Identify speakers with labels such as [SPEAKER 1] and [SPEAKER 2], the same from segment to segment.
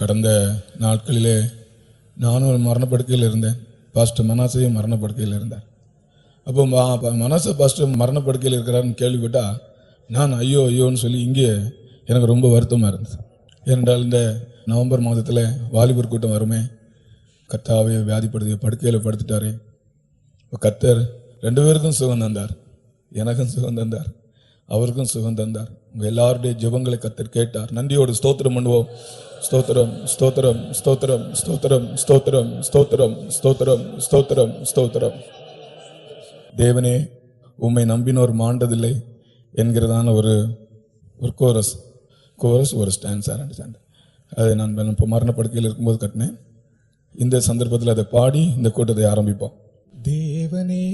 [SPEAKER 1] கடந்த நாட்களிலே நானும் மரணப்படுக்கையில் இருந்தேன். பாஸ்டர் மனாசையும் மரணப்படுக்கையில் இருந்தார். அப்போ மனாசை பாஸ்டர் மரணப்படுக்கையில் இருக்கிறாருன்னு கேள்விப்பட்டால் நான் ஐயோன்னு சொல்லி இங்கே எனக்கு ரொம்ப வருத்தமாக இருந்தது. ஏனென்றால் இந்த நவம்பர் மாதத்தில் வாலிபர் கூட்டம் வருமே, கர்த்தாவே வியாதிப்படுத்திய படுக்கையில் படுத்துட்டாரே. இப்போ கர்த்தர் 2 பேருக்கும் சுகம் தந்தார், எனக்கும் சுகம் தந்தார், அவருக்கும் சுகம் தந்தார். உங்கள் எல்லாருடைய ஜெபங்களை கர்த்தர் கேட்டார். நன்றியோடு ஸ்தோத்திரம் பண்ணுவோம். ஸ்தோத்திரம் ஸ்தோத்திரம் ஸ்தோத்திரம் ஸ்தோத்திரம் ஸ்தோத்திரம் ஸ்தோத்திரம் ஸ்தோத்திரம் ஸ்தோத்திரம் ஸ்தோத்திரம். தேவனே உம்மை நம்பினோர் மாண்டதில்லை என்கிறதான ஒரு கோரஸ் ஒரு ஸ்டான்ஸா 2 ஸ்டாண்ட். அதை நான் இப்போ மரணப்படுக்கையில் இருக்கும்போது கட்டினேன். இந்த சந்தர்ப்பத்தில் அதை பாடி இந்த கூட்டத்தை ஆரம்பிப்போம்.
[SPEAKER 2] தேவனே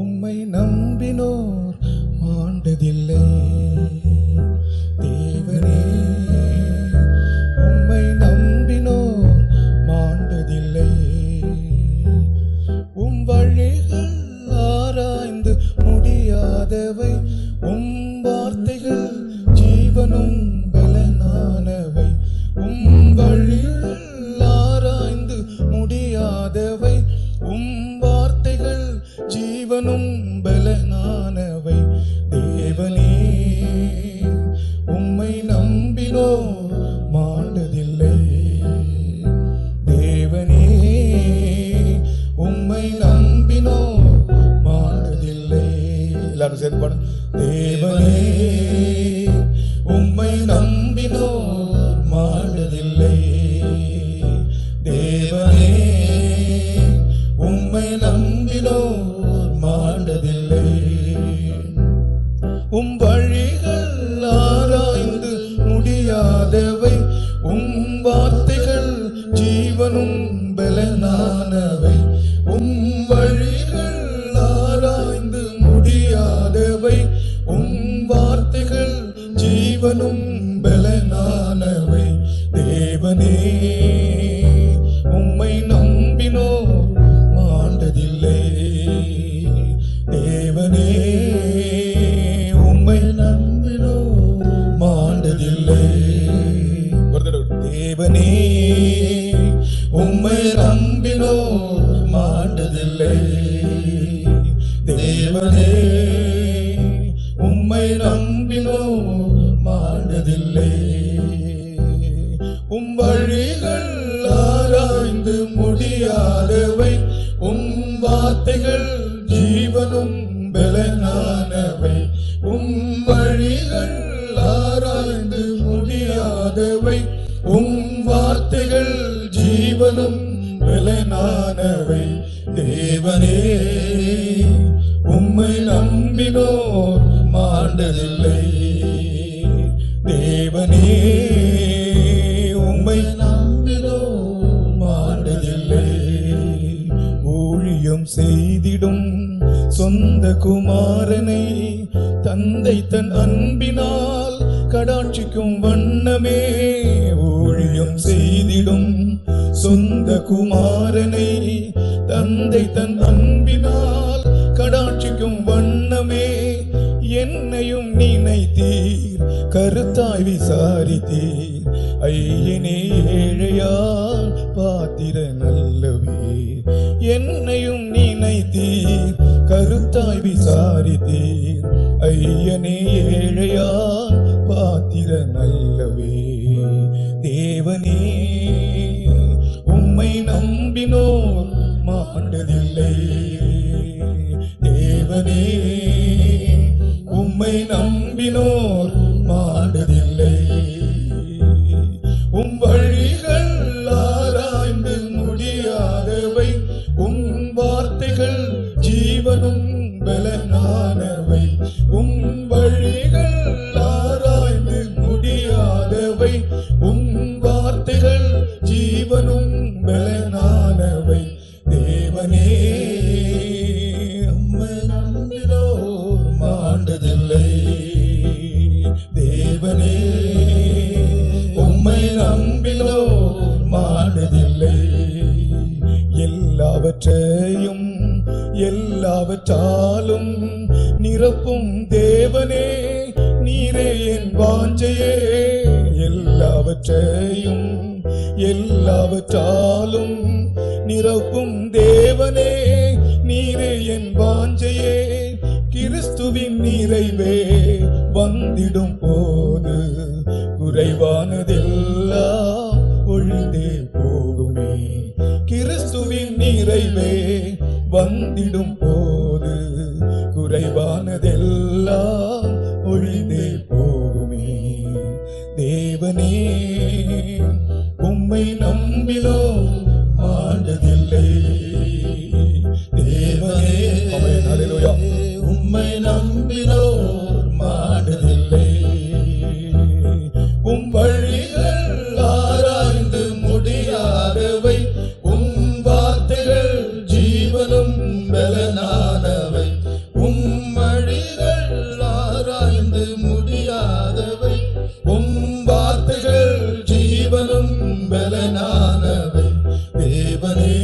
[SPEAKER 2] உம்மை நம்பினோர் மாண்டதில்லை, தேவனே உம்மை நம்பினோர் மாண்டதில்லை. உம் வழிகள் ஆராய்ந்து முடியாதவை, உம் வார்த்தைகள் ஜீவனும் பலனானவை. உம் வழிகள் ஆராய்ந்து முடியாதவை, உம் வார்த்தைகள் ஜீவனும் பலனானவை. தேவனே உம்மை நம்பினோ மாண்டதில்லை, தேவனே உம்மை நம்பினோ மாண்டதில்லை. எல்லாரும் சேர்ந்து பாடுங்க. தேவனே உம்மை நம்பினோ மாண்டதில்லை, தேவனே உம்மை நம்பினோர் மாண்டதில்லை. உம் வழிகள் ஆராய்ந்து முடியாதவை, உம் வார்த்தைகள் ஜீவனும் பலனானவை. உம் வழிகள் ஆராய்ந்து முடியாதவை, உம் வார்த்தைகள் ஜீவனும் பலனானவை. தேவனே உம்மை நம்பினோ மாண்டதில்லை, தேவனே உம்மை நம்பினோ மாண்டதில்லை. தேவனே உம்மை நம்பினோ மாண்டதில்லை, தேவனே உம்மை நம்பினோ மாண்டதில்லை. உம் வழிகள் ஆராய்ந்து முடியாதவை, உம் வார்த்தைகள் ஜீவனும் பலனானவை. உம் வழிகள் ஆராய்ந்து முடியாதவை, உம் வார்த்தைகள் ஜீவனும் பலனானவை. தேவனே உம்மை நம்பினோர் மாண்டதில்லை, தேவனே உம்மை நம்பினோர் மாண்டதில்லை. ஊழியம் செய்திடும் சொந்த குமாரனை தந்தை தன் அன்பினால் கடாட்சிக்கும் வண்ணமே. ஊழியம் செய்திடும் சொந்த குமாரனை தந்தை தன் அன்பினால் கடாட்சிக்கும் வண்ணமே. என்னையும் நினைத்தீர், கருத்தாய் விசாரித்தீர், ஐயனே ஏழையால் பாத்திர நல்லவே. என்னையும் நினைத்தீர், கருத்தாய் விசாரித்தீர், ஐயனே ஏழையால் பாத்திர நல்லவே. தேவனே உம்மை நம்பினோர் மாண்டதில்லை, தேவனே உம்மை நம்பினோர் மாண்டதில்லை. உம் வழிகள் ஆராய்ந்து முடியாதவை, உம் வார்த்தைகள் ஜீவனும் பலனானவை. உம் வழிகள் ஆராய்ந்து முடியாதவை, உம் வார்த்தைகள் ஜீவனும் பலனானவை. தேவனே உம்மை நம்பினோர் மாண்டதில்லை, தேவனே உம்மை நம்பினோர் மாண்டதில்லை. எல்லாவற்றையும் எல்லாவற்றாலும் நிரப்பும் தேவனே, நீரே என் வாஞ்சையே. எல்லாவற்றையும் எல்லாவற்றையும் எல்லாவற்றாலும் நிரப்பும் தேவனே, நீரே என் வாஞ்சையே, கிறிஸ்துவின் நிறைவே வந்திடும் போது குறைவானதெல்லாம் ஒழிந்தே போகுமே. கிறிஸ்துவின் நிறைவே வந்திடும் போது குறைவானதெல்லாம் ஒழிந்தே போகுமே. தேவனே, உம்மை நம்பினோம் ஆண்டதில்லை. தேவனே, உம்மை நம்பினோர் மாண்டதில்லை. உம் வழிகள் ஆராய்ந்து முடியாதவை, உம் வார்த்தைகள் ஜீவனும் பலனானவை. உம் வழிகள் ஆராய்ந்து முடியாதவை, உம் வார்த்தைகள் ஜீவனும் பலனானவை. தேவனே,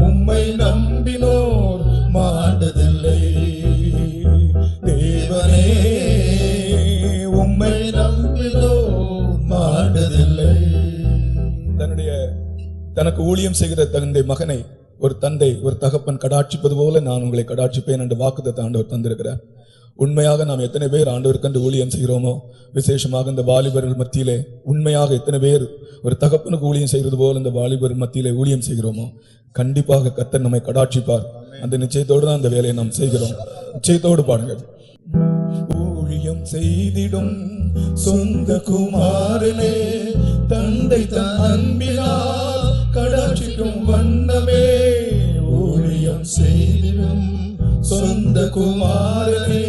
[SPEAKER 2] உம்மை நம்பினோர் மாண்டதில்லை. தேவனே, உம்மை நம்பினோர் மாண்டதில்லை.
[SPEAKER 1] தனக்கு ஊழியம் செய்கிற தன்னுடைய மகனை ஒரு தந்தை ஒரு தகப்பன் கடாட்சிப்பது போல நான் உங்களை கடாட்சிப்பேன் என்று வாக்குத்தத்தத்தை ஆண்டவர் தந்திருக்கிறார். உண்மையாக நாம் எத்தனை பேர் ஆண்டவருக்கு ஊழியம் செய்கிறோமோ, விசேஷமாக இந்த வாலிபர்கள் மத்தியிலே உண்மையாக எத்தனை பேர் ஒரு தகப்பனுக்கு ஊழியம் செய்கிறது போல இந்த வாலிபர் மத்தியிலே ஊழியம் செய்கிறோமோ, கண்டிப்பாக கர்த்தர் நம்மை கடாட்சிப்பார். அந்த நிச்சயத்தோடு தான் அந்த வேலையை நாம் செய்கிறோம். நிச்சயத்தோடு பாருங்கள்.
[SPEAKER 2] ஊழியம் செய்திடும் சொந்த குமாரனே, தந்தை தன் அன்பினால் கடாட்சிக்கும் வண்ணமே. ஊழியம் செய்திடும் சொந்த குமாரனே,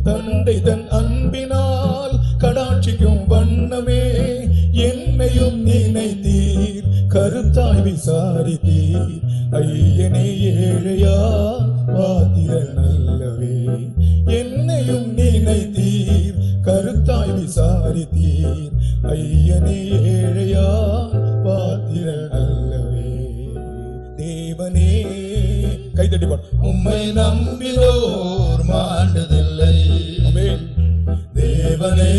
[SPEAKER 2] தந்தை தன் அன்பினால் கடாட்சிக்கும் வண்ணமே. என்னையும் நினைத்தீர், கருத்தாய் விசாரித்தீர், ஐயனே ஏழையா பாத்திர நல்லவே. என்னையும் நினைத்தீர், கருத்தாய் விசாரித்தீர், ஐயனே ஏழையா பாத்திர நல்லவே. தேவனே, கைதட்டி பாடு. உம்மை நம்பினோர் மாண்டதில்லை. ஆமென். தேவனே,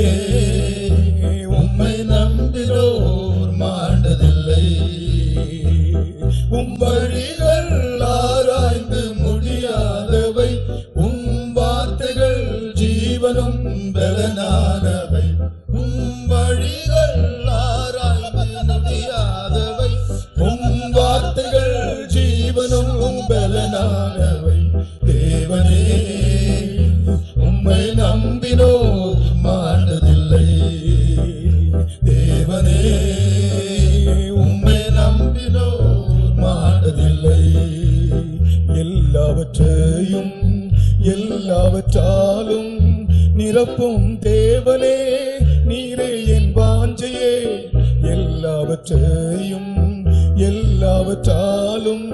[SPEAKER 2] உம்மை நம்பினோர் மாண்டதில்லை. உம் வழிகள் ஆராய்ந்து முடியாதவை, உம் வார்த்தைகள் ஜீவனும் பலனானவை. உம் வழிகள் ஆராய்ந்து முடியாதவை, உம் வார்த்தைகள் ஜீவனும் பலனானவை. தேவனே, உம்மை நம்பினோர் மாண்டதில்லை. தேவனே, உம்மை நம்பினோர் மாண்டதில்லை. எல்லாவற்றையும் எல்லாவற்றாலும் நிரப்பும் தேவனே, நீரே என் வாஞ்சையே. எல்லாவற்றையும் எல்லாவற்றாலும்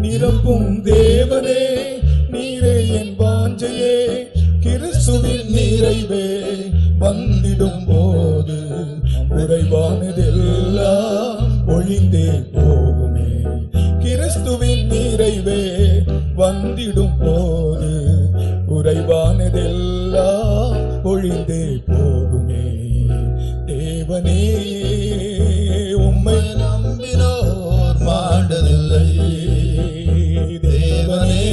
[SPEAKER 2] நிரப்பும் தேவனே, நீரே என் வாஞ்சையே. கிறிஸ்துவின் நிறைவே வந்திடும் போது குறைவானதெல்லாம் ஒழிந்தே போகுமே. கிறிஸ்துவின் நிறைவே வந்திடும் போது குறைவானதெல்லாம் ஒழிந்தே போகுமே. தேவனே, உம்மை நம்பினோர் மாண்டதில்லை. தேவனே,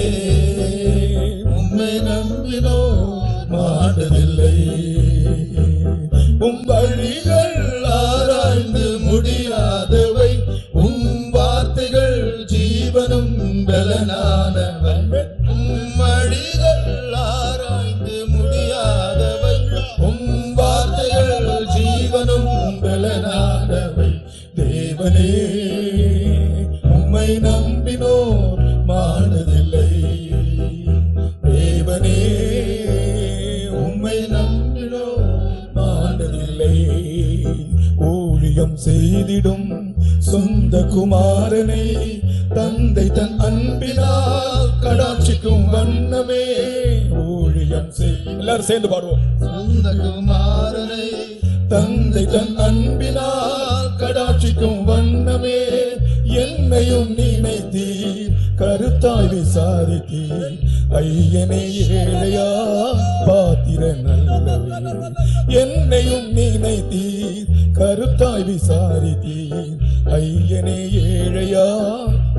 [SPEAKER 2] உம்மை நம்பினோர் மாண்டதில்லை. உம் வழிகள் ஆராய்ந்து முடியாதவை, உம் வார்த்தைகள் ஜீவனும் பலனானவை. உம் வழிகள் ஆராய்ந்து முடியாதவை, உம் வார்த்தைகள் ஜீவனும் பலனானவை. தேவனே, உம்மை நம்பினோர் மாண்டதில்லை. தேவனே, உம்மை நம்பினோர் மாண்டதில்லை. ஊழியம் செய்திடும் சொந்த குமாரனை, தந்தை தன் அன்பினால் கடாட்சிக்கும் வண்ணமே. ஊழியம் எல்லாரும் சேர்ந்து பாடுவோம். சொந்த குமாரனை, தந்தை தன் அன்பினால் கடாட்சிக்கும் வண்ணமே. என்னையும் நினைத்தீர், கருத்தாய் விசாரித்தீர், ஐயனே ஏழையா பாத்திர நல்லவே. என்னையும் நினைத்தீர், கருத்தாய் விசாரித்தீர். ஐயனே ஏழையா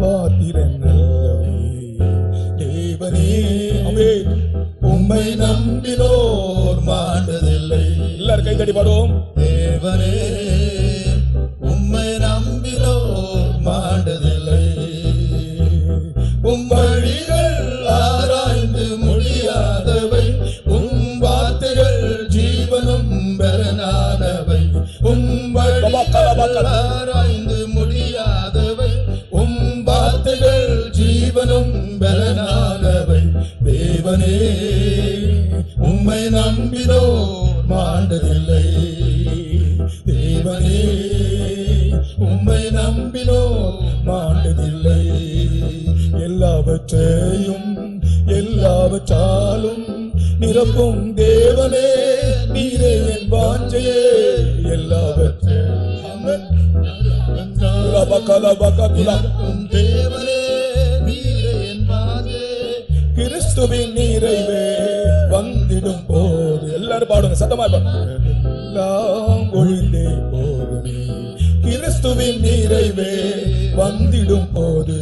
[SPEAKER 2] பாத்திரன் நல்லவே. தேவனே ஆமென். உம்மை நம்பினோர் மாண்டதில்லை.
[SPEAKER 1] எல்லாரும் கைத்தடி பாடுவோம்.
[SPEAKER 2] தேவனே உம்மை நம்பினோர் மாண்டதில்லை. உம் வழிகள் ஆராய்ந்து முடியாதவை, உம் வார்த்தைகள் ஜீவனும் பலனானவை. உம் வழிகள் ஆராய்ந்து முடியாதவை, உம் வார்த்தைகள் ஜீவனும் பலனானவை. தேவனே உம்மை நம்பினோர் மாண்டதில்லை. தேவனே உம்மை நம்பினோர் மாண்டதில்லை. எல்லாவற்றையும் எல்லாவற்றாலும் நிரப்பும் தேவனே, நீரே என் வாஞ்சையே. எல்லாவற்றையும் தேவனே, நீரே என் வாஞ்சையே. கிறிஸ்துவின் நிறைவே வந்திடும் போது எல்லாரும் பாடுங்க, சத்தமா பாடுங்க. எல்லாம் ஒழிந்தே போகுமே. கிறிஸ்துவின் நிறைவே வந்திடும் போது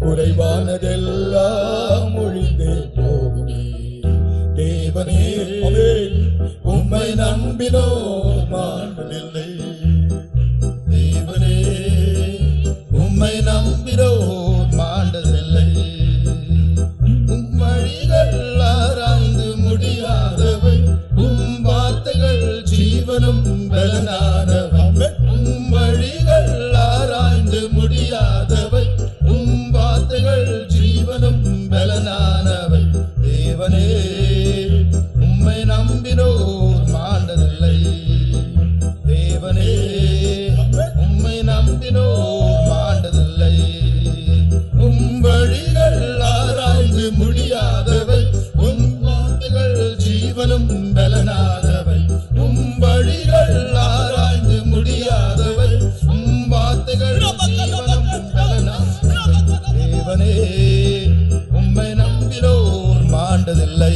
[SPEAKER 2] குறைவானதெல்லாம் ஒழிந்தே போகுமே. தேவனே உம்மை நம்பினோர் மாண்டதில்லை. தேவனே உம்மை நம்பினோர் மாண்டதில்லை. உம் வழிகள் ஆராய்ந்து முடியாதவை, உம் வார்த்தைகள் ஜீவனும் பலனானவை. உம் வழிகள் ஆராய்ந்து முடியாதவை, உம் வார்த்தைகள் ஜீவனும் பலனானவை. தேவனே உம்மை நம்பினோர் மாண்டதில்லை. தேவனே உம்மை நம்பினோர் மாண்டதில்லை. உம் வழிகள் ஆராய்ந்து முடியாதவை, உம் வார்த்தைகள் ஜீவனும் பலனானவை. உம் வழிகள் ஆராய்ந்து முடியாதவை, உம் வார்த்தைகள் ஜீவனும் பலனானவை. தேவனே உம்மை நம்பினோர் மாண்டதில்லை.